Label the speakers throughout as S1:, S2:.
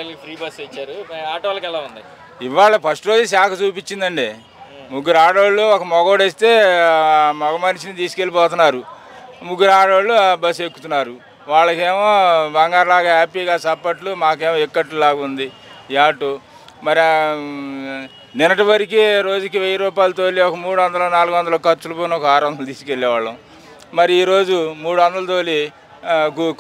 S1: మహిళలకు free bus ఇచ్చారు. Auto వాళ్ళకి ఎలా ఉంది?
S2: ఇవాళ ఫస్ట్ రోజు శాఖ చూపించిందండి. ముగ్గురు ఆడవాళ్ళు ఒక మగవాడు వేస్తే మగ మనిషిని తీసుకెళ్ళిపోతున్నారు. ముగ్గురు ఆడవాళ్ళు బస్సు ఎక్కుతున్నారు. వాళ్ళకేమో బంగారులాగా హ్యాపీగా చప్పట్లు, మాకేమో ఎక్కట్లాగా ఉంది ఈ ఆటో. మరి నిన్నటి వరకు రోజుకి 1000 రూపాయలు తోలి ఒక 300 400 ఖర్చులు పోయిన ఒక 600 తీసుకెళ్ళేవాళ్ళం. మరి ఈరోజు 300 తోలి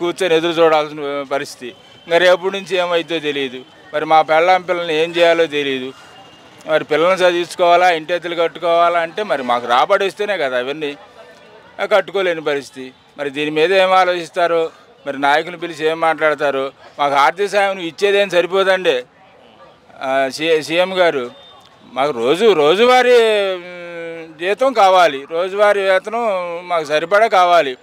S2: కూర్చొని ఎదురు చూడాల్సిన పరిస్థితి. ఇంకా రేపటి నుంచి ఏమైద్దో తెలియదు. మరి మా పిల్లల్ని ఏం చేయాలో తెలియదు. మరి పిల్లల్ని చదివించుకోవాలా, ఇంటెత్తులు కట్టుకోవాలా అంటే మరి మాకు రాబడి వస్తేనే కదా అవన్నీ. కట్టుకోలేని పరిస్థితి. మరి దీని మీద ఏం ఆలోచిస్తారో, మరి నాయకులు పిలిచి ఏం మాట్లాడతారో. మాకు ఆర్థిక సాయం ఇచ్చేదేం సరిపోదండి. సీఎం గారు మాకు రోజువారీ జీతం కావాలి, రోజువారీ వేతనం మాకు సరిపడా కావాలి.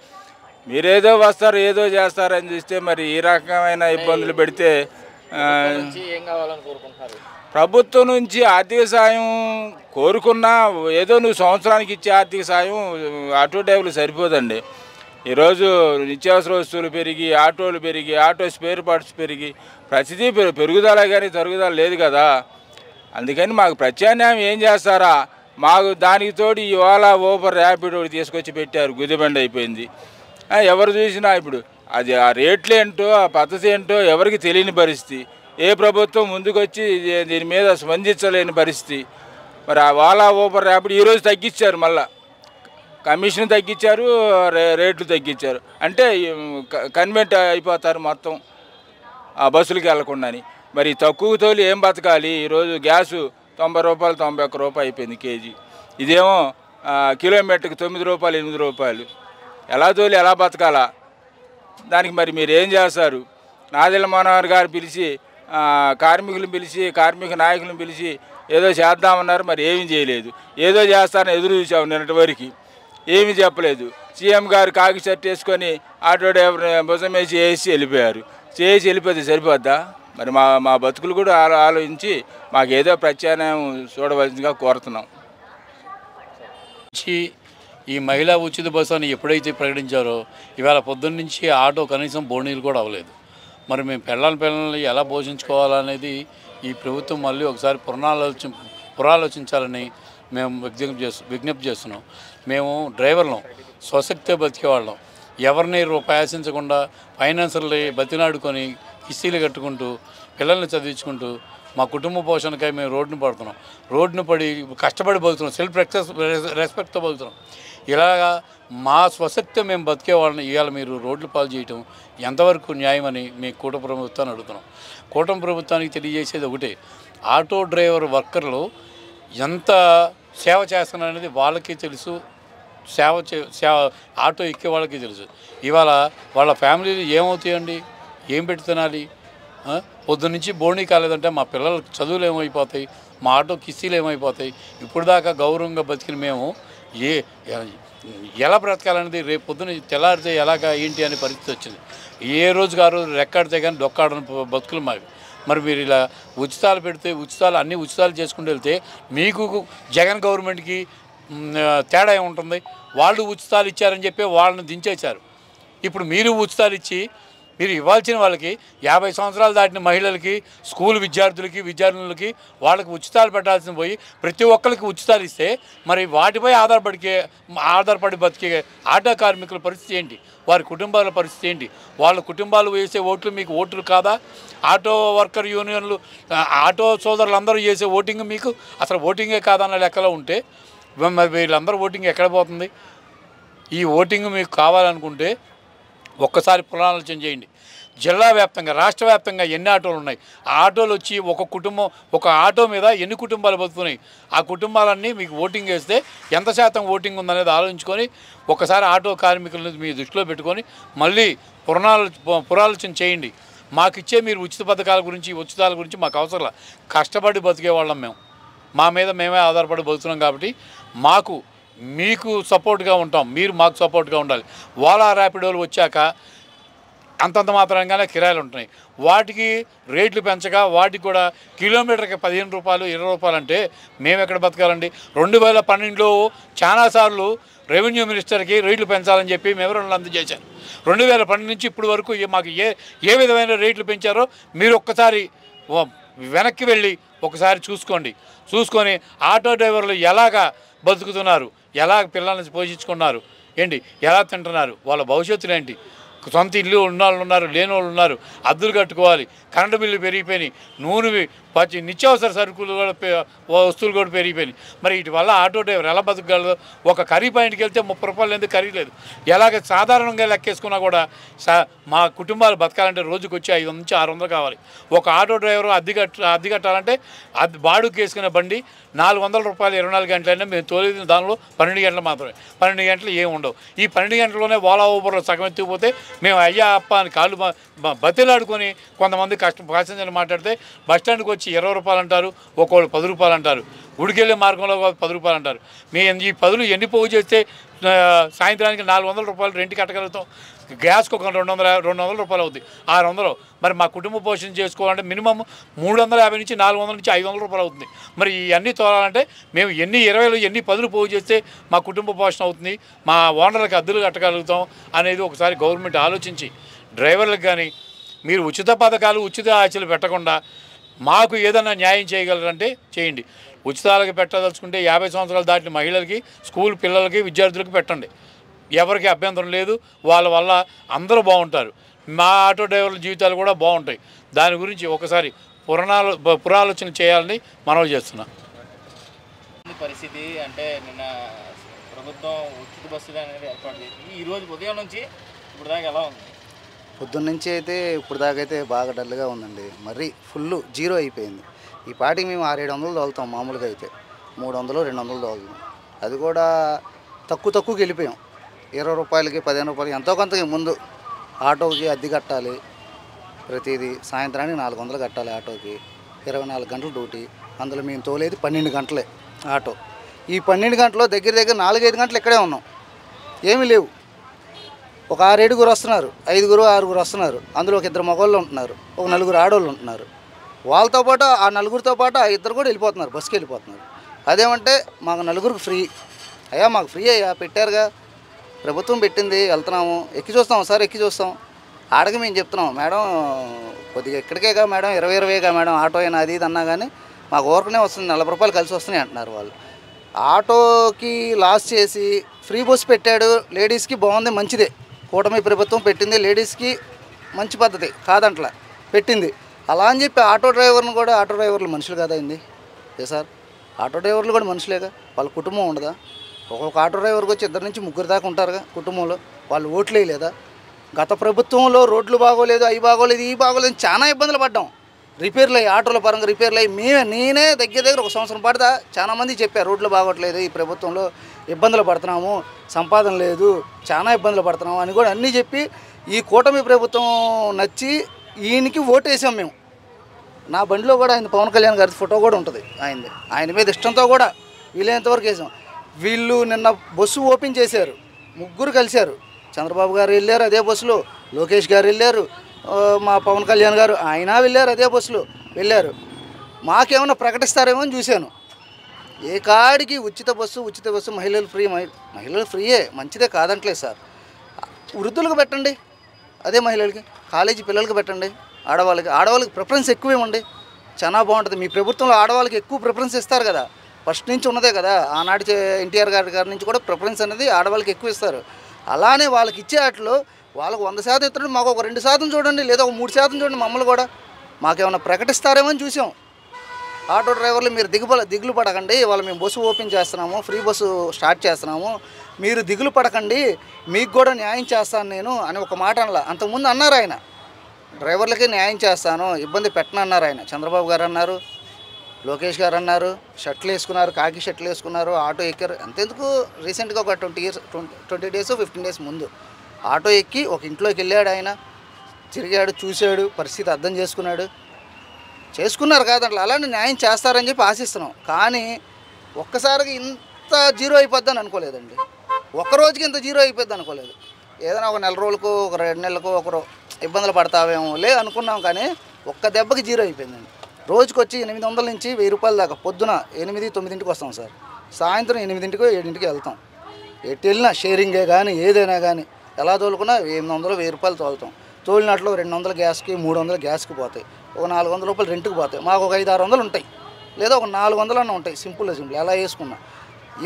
S2: మీరేదో వస్తారు ఏదో చేస్తారని చూస్తే మరి ఈ రకమైన ఇబ్బందులు పెడితే
S1: ఏం కావాలని కోరుకుంటున్నారు?
S2: ప్రభుత్వం నుంచి ఆర్థిక సాయం కోరుకున్నా ఏదో నువ్వు సంవత్సరానికి ఇచ్చే ఆర్థిక సాయం ఆటో డ్రైవర్లు సరిపోదండి. ఈరోజు నిత్యావసర వస్తువులు పెరిగి, ఆటోలు పెరిగి, ఆటో స్పేర్ పార్ట్స్ పెరిగి ప్రతిదీ పెరుగుదల కానీ తరుగుదల లేదు కదా. అందుకని మాకు ప్రత్యామ్నాయం ఏం చేస్తారా? మాకు దానికి తోడు ఇవాళ ఊబర్ ర్యాపిడో తీసుకొచ్చి పెట్టారు. గుదిబండి అయిపోయింది. ఎవరు చూసినా ఇప్పుడు అది ఆ రేట్లు ఏంటో ఆ పద్ధతి ఏంటో ఎవరికి తెలియని పరిస్థితి. ఏ ప్రభుత్వం ముందుకొచ్చి దీని మీద స్పందించలేని పరిస్థితి. మరి ఆ ఓలా ఊబర్ ర్యాపిడో ఈరోజు తగ్గించారు, మళ్ళా కమిషన్ తగ్గించారు, రేట్లు తగ్గించారు. అంటే కన్వెంట్ అయిపోతారు మొత్తం ఆ బస్సులకి వెళ్ళకుండాని. మరి తక్కువ తోలి ఏం బతకాలి? ఈరోజు గ్యాసు 90 రూపాయలు 91 రూపాయలు అయిపోయింది కేజీ. ఇదేమో కిలోమీటర్కి 9 రూపాయలు 8 రూపాయలు. ఎలా తోలి ఎలా బతకాలా? దానికి మరి మీరు ఏం చేస్తారు? నాదెళ్ల మనోహర్ గారు పిలిచి కార్మికులను పిలిచి కార్మిక నాయకులను పిలిచి ఏదో చేద్దామన్నారు. మరి ఏమీ చేయలేదు. ఏదో చేస్తారని ఎదురు చూసాము నిన్నటి వరకు, ఏమీ చెప్పలేదు. సీఎం గారు కాకి షర్ట్ వేసుకొని ఆటో డ్రైవర్ భుజం వేసి వెళ్ళిపోయారు. వెళ్ళిపోతే సరిపోద్దా? మరి మా బతుకులు కూడా ఆలోచించి మాకేదో ప్రత్యామ్నాయం చూడవలసిందిగా కోరుతున్నాం.
S3: ఈ మహిళా ఉచిత బస్సు అని ఎప్పుడైతే ప్రకటించారో ఇవాళ పొద్దున్న నుంచి ఆటో కనీసం బోనీలు కూడా అవ్వలేదు. మరి మేము పిల్లల్ని ఎలా పోషించుకోవాలనేది ఈ ప్రభుత్వం మళ్ళీ ఒకసారి పురాలోచించాలని మేము విజ్ఞప్తి చేస్తున్నాం. మేము డ్రైవర్లం, స్వశక్తితో బతికేవాళ్ళం. ఎవరిని రూపాయి ఆశించకుండా ఫైనాన్సర్లు బతినాడుకొని కిస్తీలు కట్టుకుంటూ పిల్లల్ని చదివించుకుంటూ మా కుటుంబ పోషణకై మేము రోడ్డును పడి కష్టపడి బతుకుతున్నాం. సెల్ఫ్ రెస్పెక్ట్తో బతుకుతున్నాం. ఇలాగా మా స్వశక్తి మేము బతికేవాళ్ళని ఇవాళ మీరు రోడ్లు పాలు చేయటం ఎంతవరకు న్యాయమని మేము కూటమి ప్రభుత్వాన్ని అడుగుతున్నాం. కూటమి ప్రభుత్వానికి తెలియజేసేది ఒకటే, ఆటో డ్రైవర్ వర్కర్లు ఎంత సేవ చేస్తున్నారనేది వాళ్ళకి తెలుసు, సేవ ఆటో ఎక్కే వాళ్ళకి తెలుసు. ఇవాళ వాళ్ళ ఫ్యామిలీలు ఏమవుతాయండి? ఏం పెట్టి తినాలి? పొద్దున్నుంచి బోణీ కాలేదంటే మా పిల్లల చదువులు ఏమైపోతాయి, మా ఆటో కిస్తీలు ఏమైపోతాయి? ఇప్పుడు దాకా గౌరవంగా బతికిన మేము ఎలా బ్రతకాలనేది రేపు పొద్దున తెల్లారితే ఎలాగా ఏంటి అనే పరిస్థితి వచ్చింది. ఏ రోజుకి ఆ రోజు రెక్కాడితే కానీ దొక్కాడని బతుకులు మావి. మరి మీరు ఇలా ఉచితాలు పెడితే అన్ని ఉచితాలు చేసుకుంటూ వెళ్తే మీకు జగన్ గవర్నమెంట్కి తేడా ఏముంటుంది? వాళ్ళు ఉచితాలు ఇచ్చారని చెప్పి వాళ్ళని దించేశారు. ఇప్పుడు మీరు ఉచితాలు ఇచ్చి మీరు ఇవ్వాల్సిన వాళ్ళకి 50 సంవత్సరాలు దాటిన మహిళలకి, స్కూల్ విద్యార్థులకి వాళ్ళకి ఉచితాలు పెట్టాల్సిన పోయి ప్రతి ఒక్కరికి ఉచితాలు ఇస్తే మరి వాటిపై ఆధారపడి బతికే ఆటో కార్మికుల పరిస్థితి ఏంటి? వారి కుటుంబాల పరిస్థితి ఏంటి? వాళ్ళ కుటుంబాలు వేసే ఓట్లు మీకు ఓట్లు కాదా? ఆటో వర్కర్ యూనియన్లు, ఆటో సోదరులందరూ చేసే ఓటింగ్ మీకు అసలు ఓటింగే కాదన్న లెక్కలో ఉంటే మరి వీళ్ళందరూ ఓటింగ్ ఎక్కడ పోతుంది? ఈ ఓటింగ్ మీకు కావాలనుకుంటే ఒక్కసారి పునరాలోచన చేయండి. జిల్లా వ్యాప్తంగా, రాష్ట్ర వ్యాప్తంగా ఎన్ని ఆటోలు ఉన్నాయి? ఆ ఆటోలు వచ్చి ఒక ఆటో మీద ఎన్ని కుటుంబాలు బతుకున్నాయి? ఆ కుటుంబాలన్నీ మీకు ఓటింగ్ వేస్తే ఎంత శాతం ఓటింగ్ ఉందనేది ఆలోచించుకొని ఒకసారి ఆటో కార్మికులను మీ దృష్టిలో పెట్టుకొని మళ్ళీ పునరాలోచన చేయండి. మాకిచ్చే మీరు ఉచితాల గురించి మాకు అవసరం. కష్టపడి బతికే వాళ్ళం మేము. మా మీద మేమే ఆధారపడి బతుకుతున్నాం కాబట్టి మీకు సపోర్ట్గా ఉంటాం, మీరు మాకు సపోర్ట్గా ఉండాలి. ఓలా ర్యాపిడోలు వచ్చాక అంతంత మాత్రంగానే కిరాయిలు ఉంటున్నాయి. వాటికి రేట్లు పెంచగా వాటికి కూడా కిలోమీటర్కి 15 రూపాయలు 20 రూపాయలు అంటే మేము ఎక్కడ బతకాలండి? 2012లో చాలాసార్లు రెవెన్యూ మినిస్టర్కి రేట్లు పెంచాలని చెప్పి వివరణలు అందజేశారు. 2012 నుంచి ఇప్పటి వరకు మాకు ఏ విధమైన రేట్లు పెంచారో మీరు ఒక్కసారి వెనక్కి వెళ్ళి ఒకసారి చూసుకొని ఆటో డ్రైవర్లు ఎలాగా బతుకుతున్నారు, ఎలా పిల్లల్ని పోషించుకున్నారు ఏంటి, ఎలా తింటున్నారు, వాళ్ళ భవిష్యత్తులు ఏంటి, సొంత ఇల్లు ఉన్నవాళ్ళు ఉన్నారు, లేని వాళ్ళు ఉన్నారు, అద్దెలు కట్టుకోవాలి, కరెంటు బిల్లు పెరిగిపోయినాయి, నూనె నిత్యావసర సరుకులు కూడా వస్తువులు కూడా పెరిగిపోయినాయి. మరి వీటి వల్ల ఆటో డ్రైవర్ ఎలా బతకగలదు? ఒక కర్రీ పాయింట్కి వెళ్తే 30 రూపాయలు ఎందుకు కర్రీ లేదు. ఎలాగ సాధారణంగా లెక్కేసుకున్నా కూడా మా కుటుంబాలు బతకాలంటే రోజుకి వచ్చి 500 నుంచి 600 కావాలి. ఒక ఆటో డ్రైవర్ అద్దె కట్టాలంటే బాడుగు వేసుకునే బండి 400 రూపాయలు 24 గంటలైనా మేము తోలేది దానిలో 12 గంటలు మాత్రమే. 12 గంటలు ఏమి ఉండవు. ఈ 12 గంటల్లోనే ఓలా ఊబర్లో సగం ఎత్తుకుపోతే మేము అయ్యా అప్ప అని కాళ్ళు బతిలాడుకొని కొంతమంది ప్యాసింజర్లు మాట్లాడితే బస్టాండ్కి వచ్చి 20 రూపాయలు అంటారు, ఒక్కొక్కరు 10 రూపాయలు అంటారు, గుడికెళ్ళే మార్గంలో 10 రూపాయలు అంటారు. మేము ఈ 10 ఎన్ని పోగు చేస్తే సాయంత్రానికి 400 రూపాయలు రెంట్ కట్టగలుగుతాం. గ్యాస్కి ఒక 200 రూపాయలు అవుతుంది, 600. మరి మా కుటుంబ పోషణ చేసుకోవాలంటే మినిమం 350 నుంచి 400 నుంచి 500 రూపాయలు అవుతుంది. మరి ఇవన్నీ తోలాలంటే మేము ఎన్ని 20లు ఎన్ని 10లు పోగు చేస్తే మా కుటుంబ పోషణ అవుతుంది, మా ఓనర్లకు అద్దెలు కట్టగలుగుతాం అనేది ఒకసారి గవర్నమెంట్ ఆలోచించి డ్రైవర్లకు కానీ మీరు ఉచిత పథకాలు ఉచిత ఆశలు పెట్టకుండా మాకు ఏదైనా న్యాయం చేయగలరంటే చేయండి. ఉచితాలకు పెట్టదలుచుకుంటే 50 సంవత్సరాలు దాటిన మహిళలకి, స్కూల్ పిల్లలకి, విద్యార్థులకు పెట్టండి. ఎవరికి అభ్యంతరం లేదు. వాళ్ళ వల్ల అందరూ బాగుంటారు. మా ఆటో డ్రైవర్ల జీవితాలు కూడా బాగుంటాయి. దాని గురించి ఒకసారి పురాలోచన చేయాలని మనవి చేస్తున్నా.
S1: పరిస్థితి అంటే నిన్న ప్రభుత్వం ఉచిత బస్సులు అనేది ఏర్పాటు చేసింది. ఈరోజు ఉదయం నుంచి ఇప్పుడు దాకా ఎలా ఉంది?
S4: పొద్దున్న నుంచి అయితే ఇప్పుడు దాకా అయితే బాగా డల్గా ఉందండి. మరీ ఫుల్ జీరో అయిపోయింది. ఈ పాటికి మేము 600-700 తోలుతాం. మామూలుగా అయితే 300, 200 తోలుతాం. అది కూడా తక్కువకి వెళ్ళిపోయాం. 20 రూపాయలకి 15 రూపాయలకి ఎంతో కొంతకి ముందు ఆటోకి అద్దె కట్టాలి. ప్రతిదీ సాయంత్రానికి 400 కట్టాలి ఆటోకి. 24 గంటలు డ్యూటీ. అందులో మేము తోలేది 12 గంటలే ఆటో. ఈ 12 గంటలు దగ్గర 4-5 గంటలు ఇక్కడే ఉన్నాం. ఏమీ లేవు. ఒక 6-7 వస్తున్నారు, 5-6 వస్తున్నారు. అందులో ఒక 2 మగవాళ్ళు ఉంటున్నారు, ఒక 4 ఆడవాళ్ళు ఉంటున్నారు. వాళ్ళతో పాటు ఆ 4 పాటు ఆ 2 కూడా వెళ్ళిపోతున్నారు, బస్సుకి వెళ్ళిపోతున్నారు. అదేమంటే మాకు 4 ఫ్రీ. అయ్యా మాకు ఫ్రీ అయ్యా, పెట్టారుగా, ప్రభుత్వం పెట్టింది, వెళ్తున్నాము, ఎక్కి చూస్తాం, ఒకసారి ఎక్కి చూస్తాం. ఆడకి మేము చెప్తున్నాం, మేడం కొద్దిగా ఎక్కడికేగా మేడం, 20-20గా మేడం ఆటో అయినా అది ఇది అన్నా కానీ మాకు ఊరకనే వస్తుంది, 40 రూపాయలు కలిసి వస్తున్నాయి అంటున్నారు వాళ్ళు. ఆటోకి లాస్ చేసి ఫ్రీ బస్సు పెట్టాడు. లేడీస్కి బాగుంది, మంచిదే. కూటమి ప్రభుత్వం పెట్టింది, లేడీస్కి మంచి పద్ధతి కాదంట్లా పెట్టింది. అలా అని చెప్పి ఆటో డ్రైవర్లు మనుషులు కదా అయింది సార్. ఆటో డ్రైవర్లు కూడా మనుషులేగా, వాళ్ళ కుటుంబం ఉండదా? ఒక్కొక్క ఆటో డ్రైవర్కి వచ్చి 2 నుంచి 3 దాకా ఉంటారుగా కుటుంబంలో. వాళ్ళు ఓట్లు వేయలేదా? గత ప్రభుత్వంలో రోడ్లు బాగోలేదు, అవి బాగోలేదు, ఈ బాగోలేదు, చాలా ఇబ్బందులు పడ్డాం. రిపేర్లు అయ్యి, ఆటోల పరంగా రిపేర్లు అయ్యి నేనే దగ్గర 1 సంవత్సరం పడతా చాలా మంది చెప్పారు, రోడ్లు బాగోట్లేదు, ఈ ప్రభుత్వంలో ఇబ్బందులు పడుతున్నాము, సంపాదన లేదు, చాలా ఇబ్బందులు పడుతున్నాము అని కూడా అన్నీ చెప్పి ఈ కూటమి ప్రభుత్వం నచ్చి ఈయనకి ఓటేసాం మేము. నా బండిలో కూడా ఆయన పవన్ కళ్యాణ్ గారి ఫోటో కూడా ఉంటుంది ఆయనది. ఆయన మీద ఇష్టంతో కూడా వీలైనంతవరకు వేసాం. వీళ్ళు నిన్న బస్సు ఓపెన్ చేశారు, 3 కలిశారు. చంద్రబాబు గారు వెళ్ళారు అదే బస్సులో, లోకేష్ గారు వెళ్ళారు, మా పవన్ కళ్యాణ్ గారు ఆయన వెళ్ళారు అదే బస్సులో వెళ్ళారు. మాకేమైనా ప్రకటిస్తారేమో అని చూశాను. ఏ కాడికి ఉచిత బస్సు మహిళలు ఫ్రీయే, మంచిదే కాదంటలేదు సార్. వృద్ధులకు పెట్టండి, అదే మహిళలకి, కాలేజీ పిల్లలకి పెట్టండి, ఆడవాళ్ళకి ప్రిఫరెన్స్ ఎక్కువ ఇవ్వండి, చాలా బాగుంటుంది. మీ ప్రభుత్వంలో ఆడవాళ్ళకి ఎక్కువ ప్రిఫరెన్స్ ఇస్తారు కదా, ఫస్ట్ నుంచి ఉన్నదే కదా. ఆనాటి ఎన్టీఆర్ గారి నుంచి కూడా ప్రిఫరెన్స్ అనేది ఆడవాళ్ళకి ఎక్కువ ఇస్తారు. అలానే వాళ్ళకి ఇచ్చే వాటిలో వాళ్ళకు 100% ఇస్తాడు, మాకు ఒక 2% చూడండి, లేదా ఒక 3% చూడండి. మమ్మల్ని కూడా మాకేమైనా ప్రకటిస్తారేమో అని చూసాం. ఆటో డ్రైవర్లు మీరు దిగులు పడకండి, వాళ్ళు మేము బస్సు ఓపెన్ చేస్తున్నాము, ఫ్రీ బస్సు స్టార్ట్ చేస్తున్నాము, మీరు దిగులు పడకండి, మీకు కూడా న్యాయం చేస్తాను నేను అని ఒక మాట అనలా. అంతకుముందు అన్నారు ఆయన, డ్రైవర్లకే న్యాయం చేస్తాను, ఇబ్బంది పెట్టనన్నారు ఆయన. చంద్రబాబు గారు అన్నారు, లోకేష్ గారు అన్నారు, షర్ట్లు వేసుకున్నారు, కాకి షర్ట్లు వేసుకున్నారు, ఆటో ఎక్కారు. అంతెందుకు రీసెంట్గా ఒక 20 డేస్ 15 డేస్ ముందు ఆటో ఎక్కి ఒక ఇంట్లోకి వెళ్ళాడు ఆయన, తిరిగాడు, చూశాడు, పరిస్థితి అర్థం చేసుకున్నారు కాదంటే అలానే న్యాయం చేస్తారని చెప్పి ఆశిస్తున్నాం. కానీ ఒక్కసారిగా ఇంత జీరో అయిపోద్దని అనుకోలేదండి. ఒక్కరోజుకి ఇంత జీరో అయిపోద్ది అనుకోలేదు. ఏదైనా ఒక 9 రోజులకు, ఒక 2 నెలలకు ఒకరు ఇబ్బందులు పడతావేమో అనుకున్నాం, కానీ ఒక్క దెబ్బకి జీరో అయిపోయిందండి. రోజుకి వచ్చి 800 నుంచి 1000 రూపాయల దాకా. పొద్దున 8-9ంటికి వస్తాం సార్, సాయంత్రం 8ంటికో 7ంటికి వెళ్తాం. ఎటు వెళ్ళినా షేరింగే కానీ ఏదైనా కానీ ఎలా తోలుకున్నా 800-1000 రూపాయలు తోలుతాం. తోలినట్లు 200 గ్యాస్కి 300 గ్యాస్కి పోతాయి. ఒక 400 రూపాయలు రెంట్కి పోతాయి, మాకు ఒక 500-600 ఉంటాయి, లేదా ఒక 400 అన్న ఉంటాయి. సింపుల్ ఎలా వేసుకున్నా.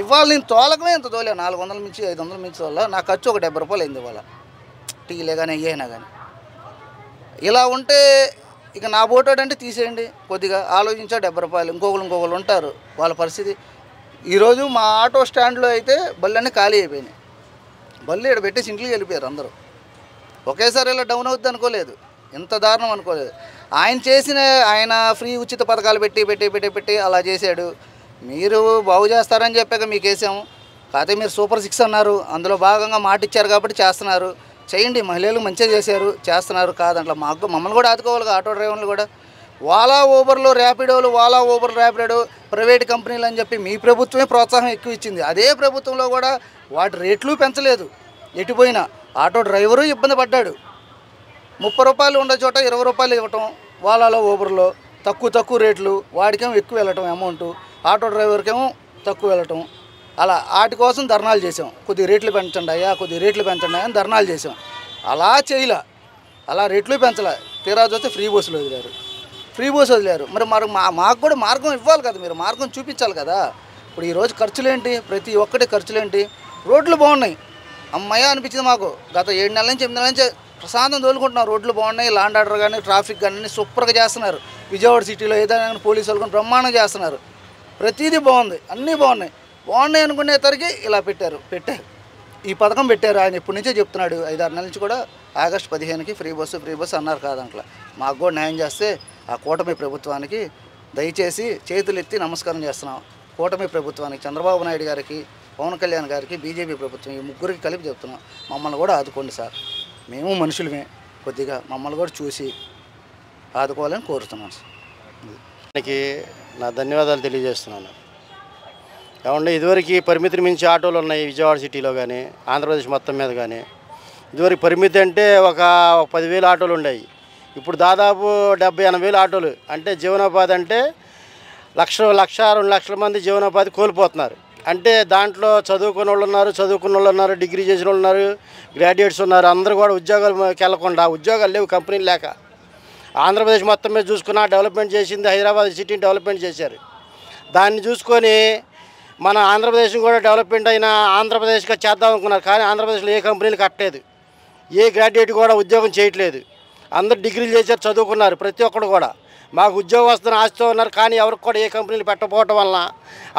S4: ఇవాళ నేను తోలకమే ఇంత తోలే 400 నుంచి 500 మించి వల్ల నా ఖర్చు ఒక 70 రూపాయలు అయింది ఇవాళ, టీలే కానీ అయ్యైనా కానీ. ఇలా ఉంటే ఇక నా బోటోడు అంటే తీసేయండి, కొద్దిగా ఆలోచించా 70 రూపాయలు. ఇంకొకరు ఉంటారు, వాళ్ళ పరిస్థితి. ఈరోజు మా ఆటో స్టాండ్లో అయితే బళ్ళన్నీ ఖాళీ అయిపోయినాయి. బళ్ళు ఇక్కడ పెట్టేసి ఇంటికి వెళ్ళిపోయారు అందరూ. ఒకేసారి ఇలా డౌన్ అవుద్ది అనుకోలేదు, ఇంత దారుణం అనుకోలేదు. ఆయన ఫ్రీ ఉచిత పథకాలు పెట్టి అలా చేశాడు. మీరు బాగు చేస్తారని చెప్పాక మీకు వేసాము. కాకపోతే మీరు సూపర్ 6 అన్నారు, అందులో భాగంగా మాట ఇచ్చారు కాబట్టి చేస్తున్నారు. చేయండి, మహిళలు మంచిగా చేస్తున్నారు కాదంట్లా. మమ్మల్ని కూడా ఆదుకోవాలి, ఆటో డ్రైవర్లు కూడా. ఓలా ఊబర్లో ర్యాపిడోలు, ఓలా ఊబర్ ర్యాపిడో ప్రైవేట్ కంపెనీలు అని చెప్పి మీ ప్రభుత్వమే ప్రోత్సాహం ఎక్కువ ఇచ్చింది. అదే ప్రభుత్వంలో కూడా వాటి రేట్లు పెంచలేదు. ఎటుపోయినా ఆటో డ్రైవరు ఇబ్బంది పడ్డాడు. 30 రూపాయలు ఉండే చోట 20 రూపాయలు ఇవ్వటం, ఓలాలో ఊబర్లో తక్కువ రేట్లు, వాడికేమో ఎక్కువ వెళ్ళటం అమౌంట్, ఆటో డ్రైవర్కేమో తక్కువ వెళ్ళటం. అలా వాటి కోసం ధర్నాలు చేసాం. కొద్దిగా రేట్లు పెంచండి అయ్యా అని ధర్నాలు చేసాం. అలా చేయలే, అలా రేట్లు పెంచలే. తీరా చూస్తే ఫ్రీ బస్సులు వదిలేరు. మరి మాకు కూడా మార్గం ఇవ్వాలి కదా, మీరు మార్గం చూపించాలి కదా. ఇప్పుడు ఈరోజు ఖర్చులేంటి, ప్రతి ఒక్కటి ఖర్చులేంటి. రోడ్లు బాగున్నాయి, అమ్మయ్య అనిపించింది మాకు. గత 7 నెలల నుంచి 8 నెలల నుంచి ప్రశాంతం తోలుకుంటున్నారు. రోడ్లు బాగున్నాయి, ల్యాండ్ ఆర్డర్ కానీ ట్రాఫిక్ కానీ సూపర్గా చేస్తున్నారు. విజయవాడ సిటీలో ఏదైనా పోలీసు వాళ్ళు బ్రహ్మాండంగా చేస్తున్నారు. ప్రతిదీ బాగుంది, అన్నీ బాగున్నాయి అనుకునేసరికి ఇలా పెట్టారు. ఈ పథకం పెట్టారు. ఆయన ఇప్పటి నుంచే చెప్తున్నాడు, 5-6 నెలల నుంచి కూడా. ఆగస్టు 15కి ఫ్రీ బస్సు అన్నారు కాదంట్లా. మాకు కూడా న్యాయం చేస్తే ఆ కూటమి ప్రభుత్వానికి దయచేసి చేతులెత్తి నమస్కారం చేస్తున్నాం. కూటమి ప్రభుత్వానికి, చంద్రబాబు నాయుడు గారికి, పవన్ కళ్యాణ్ గారికి, బీజేపీ ప్రభుత్వం, ఈ ముగ్గురికి కలిపి చెప్తున్నాం, మమ్మల్ని కూడా ఆదుకోండి సార్. మేము మనుషులమే, కొద్దిగా మమ్మల్ని కూడా చూసి ఆదుకోవాలని కోరుతున్నాను సార్.
S5: దానికి నా ధన్యవాదాలు తెలియజేస్తున్నాను. ఏమంటే ఇదివరకు పరిమితిని మించి ఆటోలు ఉన్నాయి విజయవాడ సిటీలో కానీ ఆంధ్రప్రదేశ్ మొత్తం మీద కానీ. ఇదివరకు పరిమితి అంటే ఒక 10,000 ఆటోలు ఉన్నాయి. ఇప్పుడు దాదాపు 70-80,000 ఆటోలు. అంటే జీవనోపాధి అంటే 1,2 లక్షల మంది జీవనోపాధి కోల్పోతున్నారు. అంటే దాంట్లో చదువుకున్న వాళ్ళు ఉన్నారు, డిగ్రీ చేసిన వాళ్ళు ఉన్నారు, గ్రాడ్యుయేట్స్ ఉన్నారు. అందరూ కూడా ఉద్యోగాలకు వెళ్లకుండా, ఉద్యోగాలు లేవు కంపెనీలు లేక. ఆంధ్రప్రదేశ్ మొత్తం మీద చూసుకున్నా డెవలప్మెంట్ చేసింది హైదరాబాద్ సిటీని డెవలప్మెంట్ చేశారు. దాన్ని చూసుకొని మన ఆంధ్రప్రదేశ్ కూడా డెవలప్మెంట్ అయినా ఆంధ్రప్రదేశ్గా చేద్దాం అనుకున్నారు. కానీ ఆంధ్రప్రదేశ్లో ఏ కంపెనీలు కట్టలేదు, ఏ గ్రాడ్యుయేట్ కూడా ఉద్యోగం చేయట్లేదు. అందరు డిగ్రీలు చేశారు, చదువుకున్నారు. ప్రతి ఒక్కరు కూడా మాకు ఉద్యోగం వస్తున్న ఆశతో ఉన్నారు. కానీ ఎవరికి కూడా ఏ కంపెనీలు పెట్టకపోవటం వలన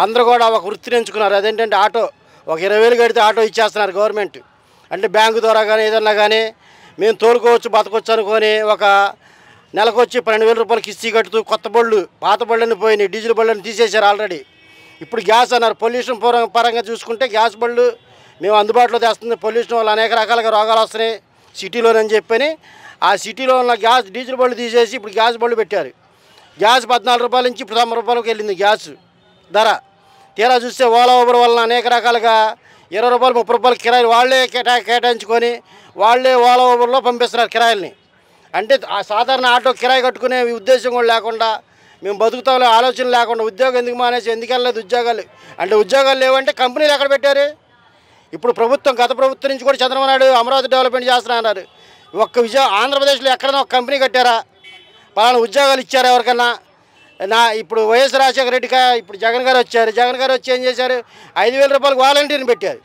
S5: అందరూ కూడా ఒక వృత్తిని ఎంచుకున్నారు. అదేంటంటే ఆటో. ఒక 20,000 కడితే ఆటో ఇచ్చేస్తున్నారు గవర్నమెంట్. అంటే బ్యాంకు ద్వారా కానీ ఏదన్నా కానీ మేము తోలుకోవచ్చు, బతకొచ్చు అనుకొని ఒక నెలకు వచ్చి 12,000 రూపాయలు కిస్తీ కట్టుతూ కొత్త బళ్ళు, పాత బళ్ళని పోయినాయి, డీజిల్ బళ్ళని తీసేశారు ఆల్రెడీ. ఇప్పుడు గ్యాస్ అన్నారు. పొల్యూషన్ పరంగా చూసుకుంటే గ్యాస్ బళ్ళు మేము అందుబాటులో తెస్తుంది. పొల్యూషన్ వల్ల అనేక రకాలుగా రోగాలు వస్తున్నాయి సిటీలోనని చెప్పని ఆ సిటీలో ఉన్న డీజిల్ బళ్ళు తీసేసి ఇప్పుడు గ్యాస్ బళ్ళు పెట్టారు. గ్యాస్ 14 రూపాయల నుంచి ఇప్పుడు 90 రూపాయలకు వెళ్ళింది గ్యాస్ ధర. తీరా చూస్తే ఓలా ఊబర్ వలన అనేక రకాలుగా 20 రూపాయలు 30 రూపాయలు కిరాయిలు వాళ్ళే కేటాయించుకొని వాళ్ళే ఓలా ఊబర్లో పంపిస్తున్నారు కిరాయిల్ని. అంటే ఆ సాధారణ ఆటో కిరాయి కట్టుకునే ఉద్దేశం కూడా లేకుండా, మేము బతుకుతాంలో ఆలోచన లేకుండా, ఉద్యోగం ఎందుకు మానేసి ఎందుకు వెళ్ళలేదు ఉద్యోగాలు అంటే, ఉద్యోగాలు లేవంటే కంపెనీలు ఎక్కడ పెట్టారు? ఇప్పుడు గత ప్రభుత్వం నుంచి కూడా చంద్రబాబు నాయుడు అమరావతి డెవలప్మెంట్ చేస్తున్నా అన్నారు. ఆంధ్రప్రదేశ్లో ఎక్కడైనా ఒక కంపెనీ కట్టారా? పలానా ఉద్యోగాలు ఇచ్చారా ఎవరికన్నా? ఇప్పుడు వైఎస్ రాజశేఖర రెడ్డిగా ఇప్పుడు జగన్ గారు వచ్చారు. జగన్ గారు వచ్చి ఏం చేశారు? 5,000 రూపాయలకు వాలంటీర్ని పెట్టారు.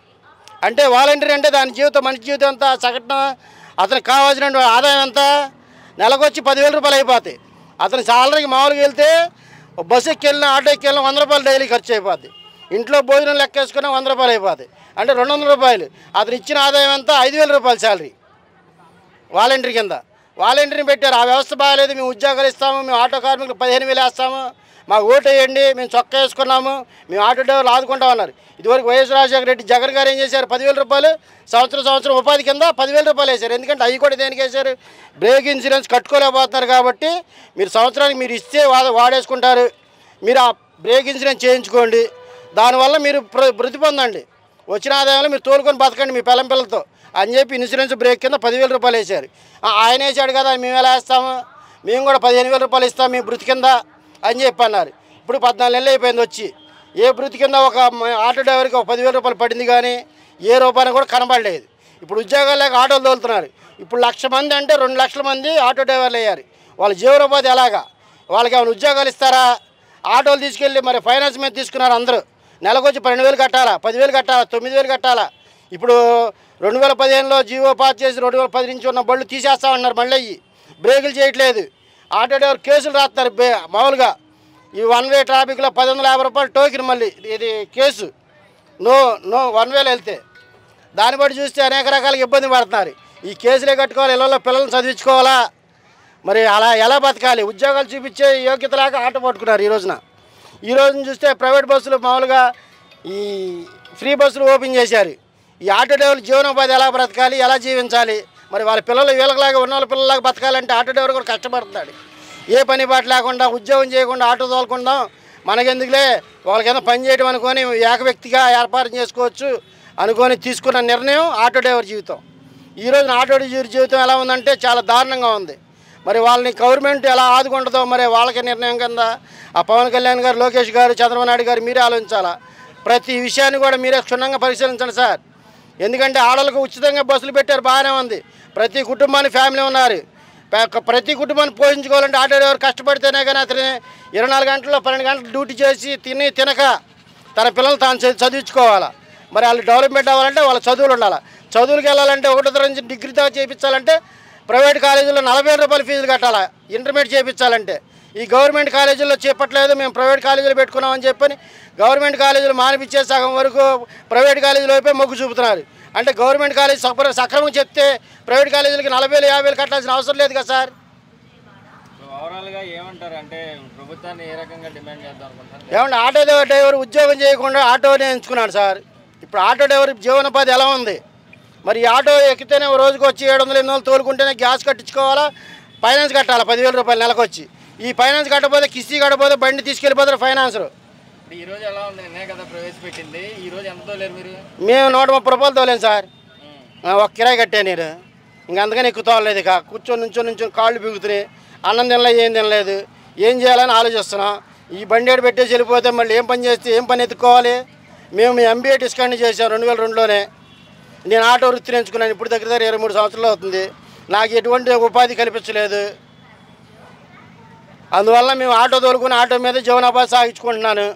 S5: అంటే వాలంటీర్ అంటే దాని జీవితం, మనిషి జీవితం అంతా సగటున అతనికి కావాల్సిన ఆదాయం ఎంత? నెలకు వచ్చి 10,000 రూపాయలు అయిపోతాయి. అతని సాలరీకి మామూలుగా వెళ్తే బస్సు ఎక్కి వెళ్ళినా ఆటో ఎక్కి వెళ్ళినా 100 రూపాయలు డైలీ ఖర్చు అయిపోద్ది. ఇంట్లో భోజనం లెక్కేసుకున్నా 100 రూపాయలు అయిపోతాయి. అంటే 200 రూపాయలు. అతను ఇచ్చిన ఆదాయం అంతా 5,000 రూపాయలు శాలరీ వాలంటీర్ కింద. వాలంటీర్ని పెట్టారు. ఆ వ్యవస్థ బాగాలేదు, మేము ఉద్యోగాలు ఇస్తాము, మేము ఆటో కార్మికులు 15,000 వేస్తాము, మాకు ఓటు వేయండి, మేము చొక్కా వేసుకున్నాము, మేము ఆటో డ్రైవర్లు ఆదుకుంటామన్నారు. ఇదివరకు వైఎస్ రాజశేఖర రెడ్డి జగన్ గారు ఏం చేశారు? 10,000 రూపాయలు సంవత్సరం ఉపాధి కింద 10,000 రూపాయలు వేశారు. ఎందుకంటే అవి కూడా దేనికి వేశారు? బ్రేక్ ఇన్సూరెన్స్ కట్టుకోలేకపోతున్నారు కాబట్టి మీరు సంవత్సరానికి మీరు ఇస్తే వాడేసుకుంటారు. మీరు ఆ బ్రేక్ ఇన్సూరెన్స్ చేయించుకోండి, దానివల్ల మీరు వృద్ధి పొందండి, వచ్చిన ఆదాయంలో మీరు తోలుకొని బతకండి మీ పిల్లలతో అని చెప్పి ఇన్సూరెన్స్ బ్రేక్ కింద 10,000 రూపాయలు వేశారు. ఆయన వేసాడు కదా, మేము ఎలా వేస్తాము? మేము కూడా 15,000 రూపాయలు ఇస్తాం మీ వృత్తి కింద అని చెప్పి అన్నారు. ఇప్పుడు 14 నెలలు అయిపోయింది వచ్చి. ఏ వృత్తి కింద ఒక ఆటో డ్రైవర్కి ఒక 10,000 రూపాయలు పడింది కానీ ఏ రూపాయలు కూడా కనబడలేదు. ఇప్పుడు ఉద్యోగాలు లేక ఆటోలు తోలుతున్నారు. ఇప్పుడు 1,00,000 మంది అంటే 2 లక్షల మంది ఆటో డ్రైవర్లు అయ్యారు. వాళ్ళ జీవనోపాధి ఎలాగా, వాళ్ళకి ఏమైనా ఉద్యోగాలు ఇస్తారా? ఆటోలు తీసుకెళ్ళి మరి ఫైనాన్స్ మీద తీసుకున్నారు అందరూ. నెలకు వచ్చి 12,000 కట్టాలా, 10,000 కట్టాలా, 9,000 కట్టాలా. ఇప్పుడు 2015లో జీవో పాస్ చేసి 2010 నుంచి ఉన్న బళ్ళు తీసేస్తామన్నారు. మళ్ళీ అయ్యి బ్రేకులు చేయట్లేదు. ఆటో డ్రైవర్ కేసులు రాస్తారు మామూలుగా. ఈ 1 వే ట్రాఫిక్లో 1,150 రూపాయలు టోకెన్, మళ్ళీ ఇది కేసు నో 1 వేలో వెళ్తే. దాన్ని బట్టి చూస్తే అనేక రకాలుగా ఇబ్బంది పడుతున్నారు. ఈ కేసులే కట్టుకోవాలి, ఇళ్ళల్లో పిల్లల్ని చదివించుకోవాలా, మరి అలా ఎలా బతకాలి? ఉద్యోగాలు చూపించే యోగ్యత లేక ఆటో పట్టుకున్నారు. ఈ రోజున చూస్తే ప్రైవేట్ బస్సులు మామూలుగా ఈ ఫ్రీ బస్సులు ఓపెన్ చేశారు. ఈ ఆటో డ్రైవర్లు జీవనోపాధి ఎలా బ్రతకాలి, ఎలా జీవించాలి? మరి వాళ్ళ పిల్లలు వీళ్ళలాగా ఉన్న వాళ్ళ పిల్లలాగా బతకాలంటే ఆటో డ్రైవర్ కూడా కష్టపడుతున్నాడు. ఏ పని పాట లేకుండా, ఉద్యోగం చేయకుండా ఆటో తోలుకుందాం, మనకెందుకులే వాళ్ళకేదో పని చేయడం అనుకొని ఏక వ్యక్తిగా ఏర్పాటు చేసుకోవచ్చు అనుకొని తీసుకున్న నిర్ణయం ఆటో డ్రైవర్ జీవితం. ఈ రోజున ఆటో డ్రైవర్ జీవితం ఎలా ఉందంటే చాలా దారుణంగా ఉంది. మరి వాళ్ళని గవర్నమెంట్ ఎలా ఆదుకుంటుందో మరి వాళ్ళకి నిర్ణయం కింద ఆ పవన్ కళ్యాణ్ గారు, లోకేష్ గారు, చంద్రబాబు నాయుడు గారు మీరే ఆలోచించాలా. ప్రతి విషయాన్ని కూడా మీరే క్షుణ్ణంగా పరిశీలించండి సార్. ఎందుకంటే ఆడవాళ్ళకు ఉచితంగా బస్సులు పెట్టారు, బాగానే ఉంది. ప్రతి కుటుంబానికి ఫ్యామిలీ ఉన్నారు. ప్రతి కుటుంబాన్ని పోషించుకోవాలంటే ఆటో డ్రైవర్ కష్టపడితేనే కానీ అతని 24 గంటల్లో 12 గంటలు డ్యూటీ చేసి తినక తన పిల్లలు తాను చదివించుకోవాలా. మరి వాళ్ళు డెవలప్మెంట్ అవ్వాలంటే వాళ్ళ చదువులు ఉండాలి. చదువులకు వెళ్ళాలంటే 1వ తరగతి నుంచి డిగ్రీ దాకా చేయించాలంటే ప్రైవేట్ కాలేజీలో 40,000 రూపాయలు ఫీజులు కట్టాలా ఇంటర్మీడియట్ చేయించాలంటే. ఈ గవర్నమెంట్ కాలేజీల్లో చెప్పట్లేదు, మేము ప్రైవేట్ కాలేజీలో పెట్టుకున్నామని చెప్పని గవర్నమెంట్ కాలేజీలు మానిపించే సగం వరకు ప్రైవేట్ కాలేజీలో వైపే మొగ్గు చూపుతున్నారు. అంటే గవర్నమెంట్ కాలేజీ సక్రమంగా చెప్తే ప్రైవేట్ కాలేజీలకి 40,000 50,000 కట్టాల్సిన అవసరం లేదు కదా సార్.
S1: ఓవరాల్గా ఏమంటారు అంటే ప్రభుత్వాన్ని ఏ రకంగా డిమాండ్ చేద్దాం అనుకుంటారు?
S5: ఏమంటే ఆటో డ్రైవర్ ఉద్యోగం చేయకుండా ఆటోనే ఎంచుకున్నాడు సార్. ఇప్పుడు ఆటో డ్రైవర్ జీవనోపాధి ఎలా ఉంది? మరి ఈ ఆటో ఎక్కితేనే రోజుకి వచ్చి 700 800 తోలుకుంటేనే గ్యాస్ కట్టించుకోవాలా, ఫైనాన్స్ కట్టాలా 10,000 రూపాయలు నెలకు వచ్చి. ఈ ఫైనాన్స్ కట్టకపోతే కిస్తీ కట్టకపోతే బండి తీసుకెళ్ళిపోతారు ఫైనాన్సర్.
S1: ఈ రోజు ఎలా ఉంది? నిన్నే కదా ప్రవేశపెట్టింది. ఈ రోజు ఎంత తోలేరు మీరు?
S5: మేము 130 రూపాయలు తోలేను సార్. ఒక కిరాయి కట్టాను నేను. ఇంకంతకని ఎక్కువ తోలలేదు. ఇక నుంచొని కాళ్ళు బిగుతున్నాయి. అన్నం తినలేదు, ఏం తినలేదు. ఏం చేయాలని ఆలోచిస్తున్నాం. ఈ బండి ఏడు పెట్టేసి వెళ్ళిపోతే మళ్ళీ ఏం పని చేస్తే ఏం పని ఎత్తుకోవాలి? మేము MBA డిస్కంటిన్యూ చేసాం 2002లోనే. నేను ఆటో వృత్తిని ఎంచుకున్నాను. ఇప్పుడు దగ్గర 23 సంవత్సరాలు అవుతుంది. నాకు ఎటువంటి ఉపాధి కల్పించలేదు. అందువల్ల మేము ఆటో తోలుకుని ఆటో మీద జీవనోపాధి సాగించుకుంటున్నాను.